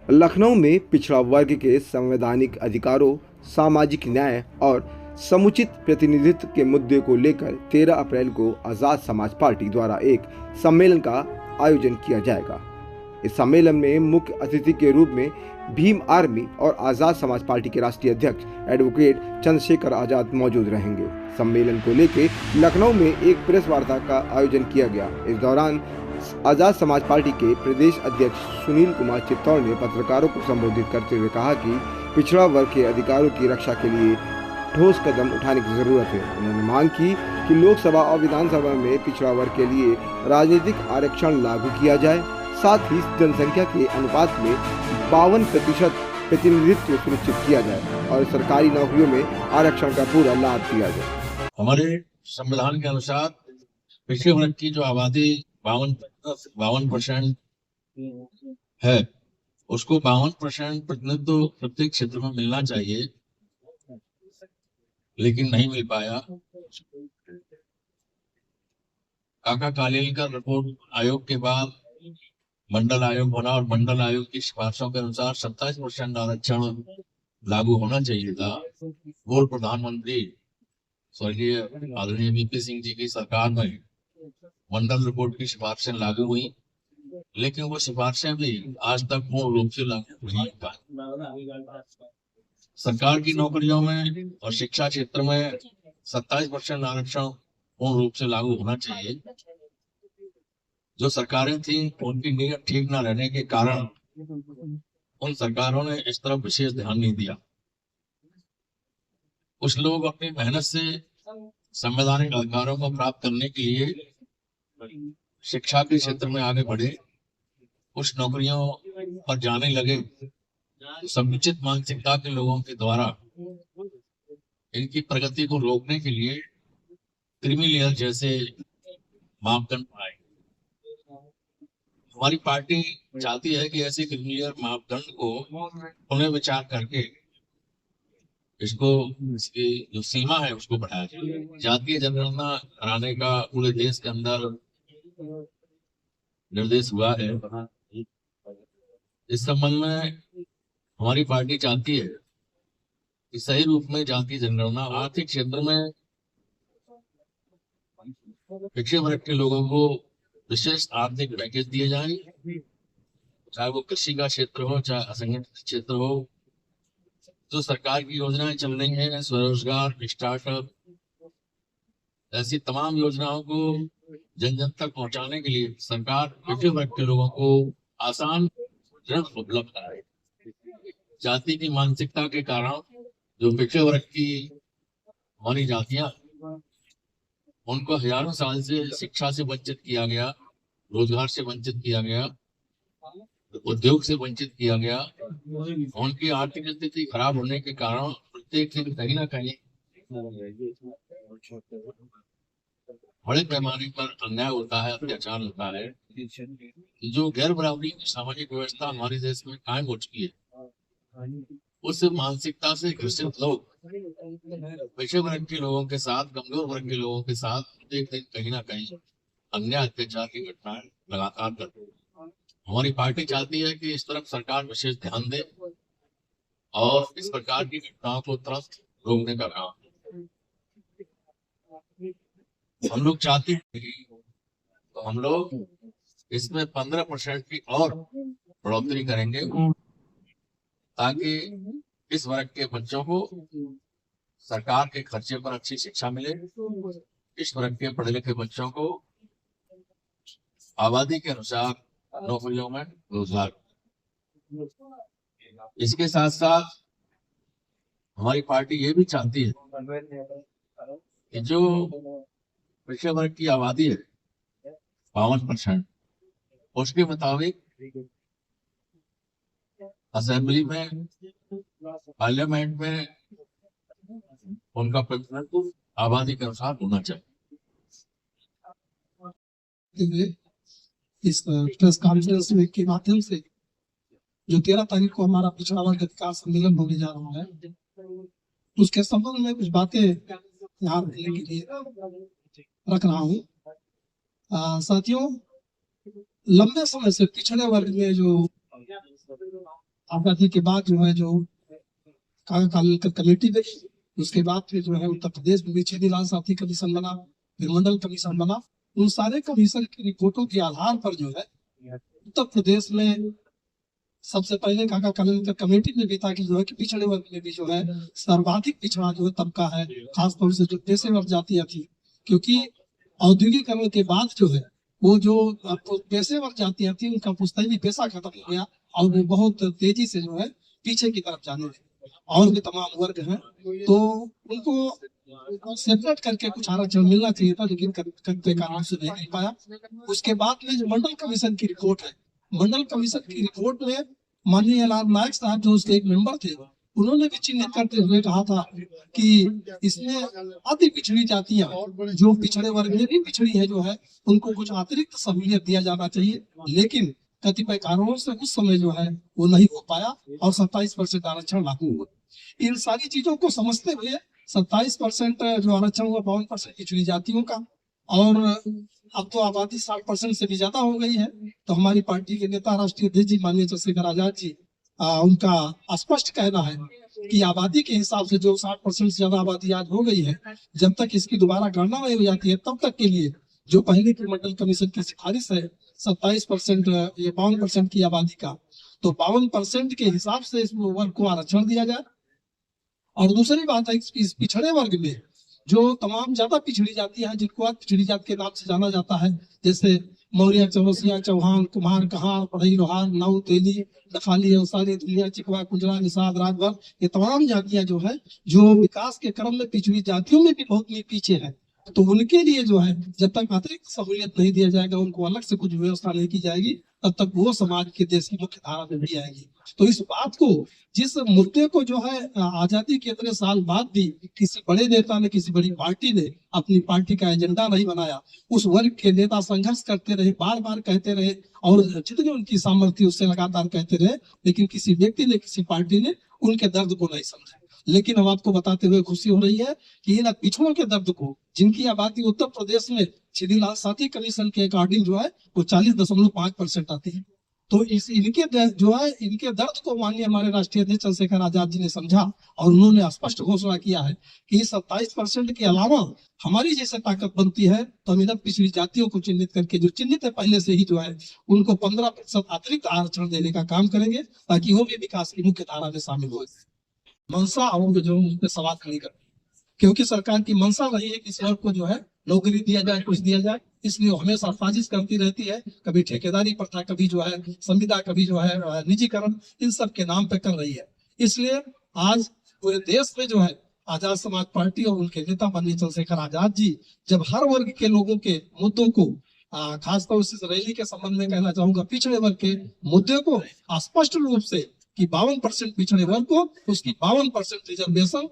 लखनऊ में पिछड़ा वर्ग के संवैधानिक अधिकारों, सामाजिक न्याय और समुचित प्रतिनिधित्व के मुद्दे को लेकर 13 अप्रैल को आज़ाद समाज पार्टी द्वारा एक सम्मेलन का आयोजन किया जाएगा। इस सम्मेलन में मुख्य अतिथि के रूप में भीम आर्मी और आज़ाद समाज पार्टी के राष्ट्रीय अध्यक्ष एडवोकेट चंद्रशेखर आजाद मौजूद रहेंगे। सम्मेलन को लेकर लखनऊ में एक प्रेस वार्ता का आयोजन किया गया। इस दौरान आज़ाद समाज पार्टी के प्रदेश अध्यक्ष सुनील कुमार चित्तौड़ ने पत्रकारों को संबोधित करते हुए कहा कि पिछड़ा वर्ग के अधिकारों की रक्षा के लिए ठोस कदम उठाने की जरूरत है। उन्होंने मांग की कि लोकसभा और विधानसभा में पिछड़ा वर्ग के लिए राजनीतिक आरक्षण लागू किया जाए, साथ ही जनसंख्या के अनुपात में 52% प्रतिनिधित्व सुनिश्चित किया जाए और सरकारी नौकरियों में आरक्षण का पूरा लाभ दिया जाए। हमारे संविधान के अनुसार पिछड़े वर्ग की जो आबादी 52% है, उसको 52% प्रतिनिधित्व प्रत्येक क्षेत्र में मिलना चाहिए, लेकिन नहीं मिल पाया। काका कालेलकर रिपोर्ट आयोग के बाद मंडल आयोग बना और मंडल आयोग की सिफारिशों के अनुसार 27% आरक्षण लागू होना चाहिए था। पूर्व प्रधानमंत्री स्वर्गीय आदरणीय वीपी सिंह जी की सरकार में मंडल रिपोर्ट की सिफारिशें लागू हुई, लेकिन वो सिफारिशें भी आज तक पूर्ण रूप से लागू नहीं हो पाई। सरकार की नौकरियों में और शिक्षा क्षेत्र में 27% आरक्षण पूर्ण रूप से लागू होना चाहिए। जो सरकारें थी उनकी नीयत ठीक न रहने के कारण उन सरकारों ने इस तरफ विशेष ध्यान नहीं दिया। कुछ लोग अपनी मेहनत से संवैधानिक अधिकारों को प्राप्त करने के लिए शिक्षा के क्षेत्र में आगे बढ़े, कुछ नौकरियों पर जाने लगे। समुचित मानसिकता के लोगों के द्वारा इनकी प्रगति को रोकने के लिए क्रीमी लेयर जैसे मापदंड बनाए। हमारी पार्टी चाहती है कि ऐसे क्रीमी लेयर मापदंड को पुनः विचार करके इसको, इसकी जो सीमा है उसको बढ़ाया जाए। जातीय जनगणना कराने का पूरे देश के अंदर निर्देश हुआ है। इस संबंध में हमारी पार्टी चाहती है कि सही रूप में जातीय जनगणना, आर्थिक क्षेत्र में पिछड़े वर्ग के लोगों को विशेष आर्थिक पैकेज दिए जाए, चाहे वो कृषि का क्षेत्र हो, चाहे असंगठित क्षेत्र हो। जो सरकार की योजनाएं चल रही हैं, स्वरोजगार, स्टार्टअप, ऐसी तमाम योजनाओं को जन जन तक पहुंचाने के लिए सरकार पिछड़े वर्ग के लोगों को आसान ऋण उपलब्ध कराए। जाति की मानसिकता के कारण जो पिछड़े वर्ग की हमारी जातियां, उनको हजारों साल से शिक्षा से वंचित किया गया, रोजगार से वंचित किया गया, उद्योग से वंचित किया गया। उनकी आर्थिक स्थिति खराब होने के कारण प्रत्येक दिन कहीं ना कहीं बड़े पैमाने पर अन्याय होता है, अत्याचार होता है। जो गैर बराबरी की सामाजिक व्यवस्था हमारे देश में कायम हो चुकी है, उस मानसिकता से ग्रसित लोग पिछड़े वर्ग के लोगों के साथ, कमजोर वर्ग के लोगों के साथ प्रत्येक दिन कहीं ना कहीं अन्याय अत्याचार की घटनाएं लगातार करते हैं। हमारी पार्टी चाहती है कि इस तरफ सरकार विशेष ध्यान दे और इस प्रकार की घटनाओं को तुरंत रोकने का काम। हम लोग चाहते हैं तो हम लोग इसमें 15% की और बढ़ोतरी करेंगे, ताकि इस वर्ग के बच्चों को सरकार के खर्चे पर अच्छी शिक्षा मिले, इस वर्ग के पढ़े लिखे बच्चों को आबादी के अनुसार नौकरियों में रोजगार। इसके साथ साथ हमारी पार्टी ये भी चाहती है कि जो पिछड़े वर्ग की आबादी है 52%, उसके मुताबिक असेंबली में, पार्लियामेंट में उनका प्रतिनिधित्व आबादी के अनुसार होना चाहिए। इस प्रेस कॉन्फ्रेंस में के माध्यम से जो 13 तारीख को हमारा पिछड़ा वर्ग अधिकार सम्मेलन होने जा रहा है, उसके संबंध में कुछ बातें यहाँ रखने के लिए रख रहा हूँ। साथियों, लंबे समय से पिछड़े वर्ग में जो आजादी के बाद जो है जो काल कमेटी बनी, उसके बाद फिर जो है उत्तर प्रदेश में भी छेदीलाल साथी कमीशन बना, फिर मंडल कमीशन बना। उन सारे कमीशन की रिपोर्टों के आधार पर जो है उत्तर प्रदेश में सबसे पहले काका कलेक्टर कमेटी में भी था कि जो है कि पिछड़े वर्ग में भी जो है सर्वाधिक पिछड़ा जो है तबका है, खासतौर से जो पेशेवर जातियां थी, क्योंकि औद्योगिकरण के बाद जो है वो जो पेशेवर जातियां थी उनका पुश्तैनी पेशा खत्म हो गया और वो बहुत तेजी से जो है पीछे की तरफ जाने लगे। और भी तमाम वर्ग हैं तो उनको सेपरेट करके कुछ आरक्षण मिलना चाहिए था, लेकिन कई कारणों से नहीं मिल पाया। उसके बाद में जो मंडल कमीशन की रिपोर्ट है, मंडल कमीशन की रिपोर्ट में माननीय एल आर नायक साहब जो उसके एक मेंबर थे, उन्होंने भी चिन्हित करते हुए कहा था कि इसमें अति पिछड़ी जातियां जो पिछड़े वर्ग में भी पिछड़ी है जो है उनको कुछ अतिरिक्त सहूलियत दिया जाना चाहिए, लेकिन कतिपय कारणों से उस समय जो है वो नहीं हो पाया और 27% आरक्षण लागू हुआ। इन सारी चीजों को समझते हुए 27% जो आरक्षण हुआ 52% पिछड़ी जातियों का, और अब तो आबादी 60% से भी ज्यादा हो गई है। तो हमारी पार्टी के नेता राष्ट्रीय अध्यक्ष जी माननीय चंद्रशेखर आजाद जी, उनका स्पष्ट कहना है कि आबादी के हिसाब से जो 60% से ज्यादा आबादी आज हो गई है, जब तक इसकी दोबारा गणना नहीं हो जाती है तब तक के लिए जो पहले की मंडल कमीशन की सिफारिश है 27% ये 52% की आबादी का, तो 52% के हिसाब से इस वर्ग को आरक्षण दिया जाए। और दूसरी बात है इस पिछड़े वर्ग में जो तमाम ज्यादा पिछड़ी जाती है, जिनको आज पिछड़ी जाति के नाम से जाना जाता है, जैसे मौर्य, चौरसिया, चौहान, कुम्हार, कहार, पढ़ई, लोहार, नौ, तेली, नखाली, अंसारी, धुलिया, चिकवा, कुंजरा, निषाद, राजभर, ये तमाम जातियां जो है जो विकास के क्रम में पिछड़ी जातियों में भी बहुत पीछे है। तो उनके लिए जो है जब तक अतिरिक्त सहूलियत नहीं दिया जाएगा, उनको अलग से कुछ व्यवस्था नहीं की जाएगी, तब तक वो समाज के देश की मुख्य धारा में नहीं आएगी। तो इस बात को, जिस मुद्दे को जो है आजादी के इतने साल बाद भी किसी बड़े नेता ने, किसी बड़ी पार्टी ने अपनी पार्टी का एजेंडा नहीं बनाया, उस वर्ग के नेता संघर्ष करते रहे, बार बार कहते रहे और जितनी उनकी सामर्थ्य उससे लगातार कहते रहे, लेकिन किसी व्यक्ति ने, किसी पार्टी ने उनके दर्द को नहीं समझा। लेकिन हम आपको बताते हुए खुशी हो रही है कि इन पिछड़ों के दर्द को, जिनकी आबादी उत्तर प्रदेश में छेदीलाल साथी कमीशन के अकॉर्डिंग जो है वो 40.5% आती है, तो इनके जो है इनके दर्द को माननीय हमारे राष्ट्रीय अध्यक्ष चंद्रशेखर आजाद जी ने समझा और उन्होंने स्पष्ट घोषणा किया है कि 27% के अलावा हमारी जैसे ताकत बनती है तो हम इन पिछड़ी जातियों को चिन्हित करके, जो चिन्हित है पहले से ही, जो है उनको 15% अतिरिक्त आरक्षण देने का काम करेंगे, ताकि वो भी विकास की मुख्य धारा में शामिल हो। मंशा और जो उस पर सवाल खड़ी कर, क्योंकि सरकार की मंशा रही है कि इस वर्ग को जो है नौकरी दिया जाए, कुछ दिया जाए, इसलिए वो हमेशा साजिश करती रहती है, कभी ठेकेदारी प्रथा, कभी जो है संविदा, कभी जो है निजीकरण, इन सब के नाम पे कर रही है। इसलिए आज पूरे देश में जो है आजाद समाज पार्टी और उनके नेता माननीय चंद्रशेखर आजाद जी जब हर वर्ग के लोगों के मुद्दों को, खासतौर से रैली के संबंध में कहना चाहूंगा, पिछड़े वर्ग के मुद्दे को स्पष्ट रूप से कि 52% पिछड़े वर्ग को उसकी 52% रिजर्वेशन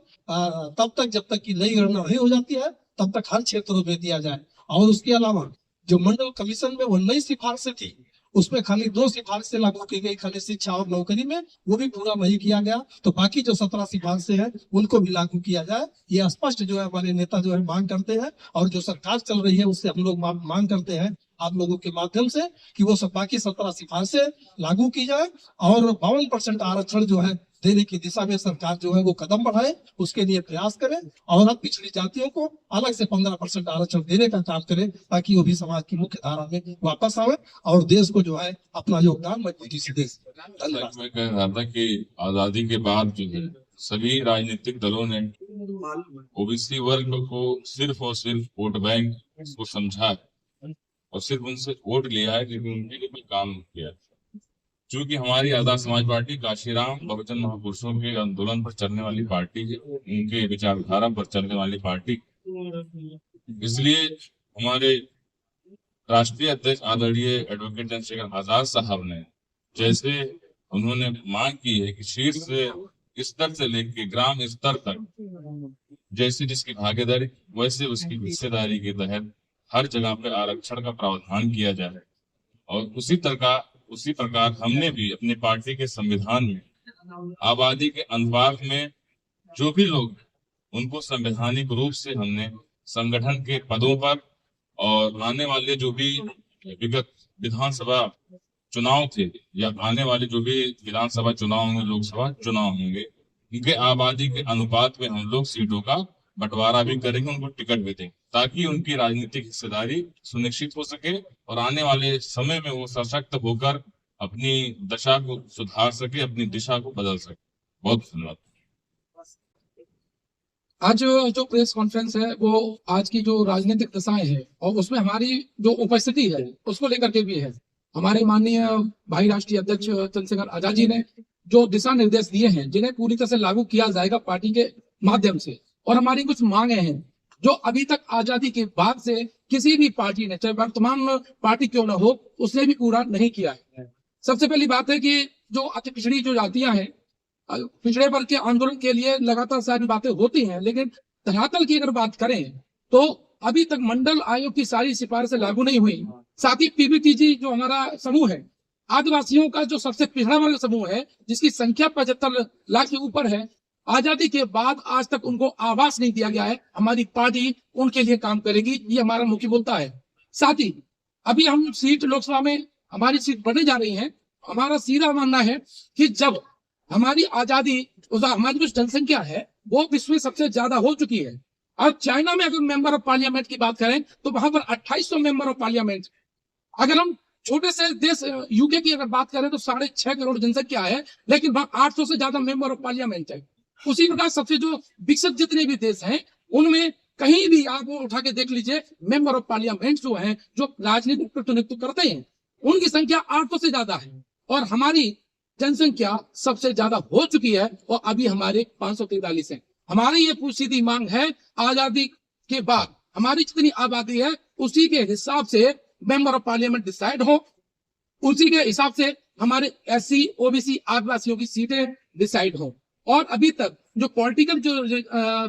तब तक जब तक की नई गणना नहीं हो जाती है तब तक हर क्षेत्रों में दिया जाए। और उसके अलावा जो मंडल कमीशन में वो नई सिफारिशें थी, उसमें खाली 2 सिफारिशें लागू की गई, खाली शिक्षा और नौकरी में, वो भी पूरा नहीं किया गया, तो बाकी जो 17 सिफारिशें हैं उनको भी लागू किया जाए। ये स्पष्ट जो है हमारे नेता जो है मांग करते हैं, और जो सरकार चल रही है उससे हम लोग मांग करते हैं आप लोगों के माध्यम से कि वो सब बाकी 17 सिफारिशें लागू की जाए और 52% आरक्षण जो है देने की दिशा में सरकार जो है वो कदम बढ़ाए, उसके लिए प्रयास करें, और अब पिछड़ी जातियों को अलग से 15% आरक्षण देने का काम करें, ताकि वो भी समाज की मुख्य धारा में वापस आवे और देश को जो है अपना योगदान मजबूती से दे। धन्यवाद। मैं कह रहा था कि आजादी के बाद जो है सभी राजनीतिक दलों ने ओबीसी वर्ग को सिर्फ और सिर्फ वोट बैंक को समझा है और सिर्फ उनसे वोट लिया है, लेकिन उनके लिए कोई काम नहीं किया। क्योंकि हमारी आजाद समाज पार्टी काशीराम बहुजन महापुरुषों के आंदोलन पर चलने वाली पार्टी है, उनके विचारधारा पर चलने वाली पार्टी, इसलिए हमारे राष्ट्रीय अध्यक्ष आदरणीय एडवोकेट चंद्रशेखर आजाद साहब ने जैसे उन्होंने मांग की है कि शीर्ष स्तर से लेकर ग्राम स्तर तक जैसे जिसकी भागीदारी वैसे उसकी हिस्सेदारी के तहत हर जगह पे आरक्षण का प्रावधान किया जाए। और उसी प्रकार हमने भी अपनी पार्टी के संविधान में आबादी के अनुपात में जो भी लोग उनको संवैधानिक रूप से हमने संगठन के पदों पर और आने वाले जो भी विगत विधानसभा चुनाव थे या आने वाले जो भी विधानसभा चुनाव होंगे, लोकसभा चुनाव होंगे, उनके आबादी के अनुपात में हम लोग सीटों का बंटवारा भी करेंगे, उनको टिकट भी देंगे, ताकि उनकी राजनीतिक हिस्सेदारी सुनिश्चित हो सके और आने वाले समय में वो सशक्त होकर अपनी दशा को सुधार सके, अपनी दिशा को बदल सके। बहुत धन्यवाद। आज जो प्रेस कॉन्फ्रेंस है वो आज की जो राजनीतिक दशाएं हैं और उसमें हमारी जो उपस्थिति है उसको लेकर के भी है। हमारे माननीय भाई राष्ट्रीय अध्यक्ष चंद्रशेखर आजाद जी ने जो दिशा निर्देश दिए हैं, जिन्हें पूरी तरह से लागू किया जाएगा पार्टी के माध्यम से, और हमारी कुछ मांगे हैं जो अभी तक आजादी के बाद से किसी भी पार्टी ने, चाहे वर्तमान पार्टी क्यों ना हो, उसने भी पूरा नहीं किया है। सबसे पहली बात है कि जो अति पिछड़ी जो जातियां हैं, पिछड़े वर्ग के आंदोलन के लिए लगातार सारी बातें होती हैं, लेकिन धरातल की अगर बात करें तो अभी तक मंडल आयोग की सारी सिफारिशें लागू नहीं हुई। साथ ही पीबीटीजी जो हमारा समूह है, आदिवासियों का जो सबसे पिछड़ा वर्ग समूह है, जिसकी संख्या 75 लाख के ऊपर है, आजादी के बाद आज तक उनको आवास नहीं दिया गया है। हमारी पार्टी उनके लिए काम करेगी, ये हमारा मुख्य मुद्दा है। साथ ही अभी हम सीट लोकसभा में हमारी सीट बढ़ने जा रही है। हमारा सीधा मानना है कि जब हमारी आजादी, हमारी जो जनसंख्या है वो विश्व में सबसे ज्यादा हो चुकी है। और चाइना में अगर मेंबर ऑफ पार्लियामेंट की बात करें तो वहां पर 2800 मेंबर ऑफ पार्लियामेंट। अगर हम छोटे से देश यूके की अगर बात करें तो 6.5 करोड़ जनसंख्या है, लेकिन वहां 800 से ज्यादा मेंबर ऑफ पार्लियामेंट है। उसी प्रकार सबसे जो विकसित जितने भी देश हैं उनमें कहीं भी आप उठा के देख लीजिए, मेंबर ऑफ पार्लियामेंट जो हैं, जो राजनीतिक प्रतिनिधित्व करते हैं, उनकी संख्या 800 से ज्यादा है और हमारी जनसंख्या सबसे ज्यादा हो चुकी है और अभी हमारे 543 है। हमारी ये सीधी मांग है, आजादी के बाद हमारी जितनी आबादी है उसी के हिसाब से मेंबर ऑफ पार्लियामेंट डिसाइड हो, उसी के हिसाब से हमारे एससी, ओबीसी, आदिवासियों की सीटें डिसाइड हो। और अभी तक जो पॉलिटिकल जो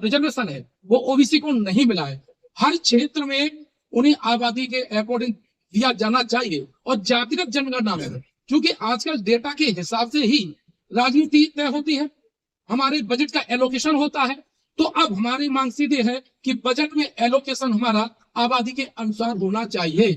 रिजर्वेशन है वो ओबीसी को नहीं मिला है। हर क्षेत्र में उन्हें आबादी के अकॉर्डिंग दिया जाना चाहिए और जातिगत जनगणना में, क्योंकि आजकल डेटा के हिसाब से ही राजनीति तय होती है, हमारे बजट का एलोकेशन होता है। तो अब हमारी मांग सीधे है कि बजट में एलोकेशन हमारा आबादी के अनुसार होना चाहिए।